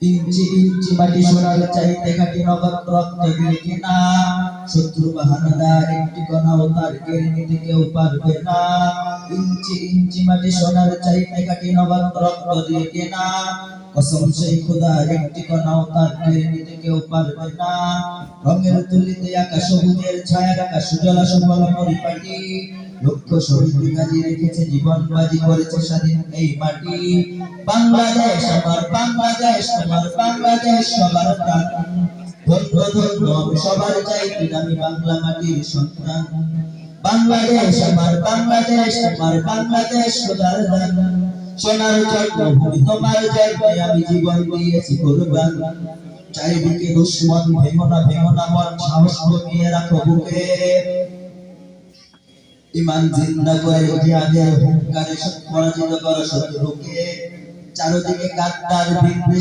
ইঞ্চি ইঞ্চি মাটি সোনার চাইতে খাঁটি নগদ রক্ত দিয়ে কেনা। শত্রু বাহানাদার একটি কণাও তার কেড়ে নিতে কেউ পারবে না। ইঞ্চি ইঞ্চি মাটি সোনার চাইতে খাঁটি নগদ রক্ত দিয়ে কেনা। কসম সেই খোদার একটি কণাও তার কেড়ে নিতে কেউ পারবে না। রঙের তুলিতে আকাশ সবুজের ছায়া আকাশ সুজলা সুফলা পরিপাটি। লক্ষ শহীদ গাজী রেখেছে জীবন বাজি করেছে স্বাধীন এই মাটি। বাংলাদেশ আমার বাংলাদেশ আমার বাংলাদেশ সবার প্রাণ। ধন্য ধন্য আমি সবার চাইতে আমি বাংলা মাটির সন্তান। বাংলাদেশ আমার বাংলাদেশ আমার বাংলাদেশ খোদার দান। সোনার জন্মভূমি তোমার জন্মে আমি জীবন দিয়েছি কুরবান। চারিদিকে দুশ্মন ভেঙো না মন সাহস কমিয়ে রাখো বুকে। ইমান জিন্দা করে জিহাদের হুঙ্কারে পরাজিত করো শত্রুকে। চারদিকে গাদ্দার বিদ্বেষ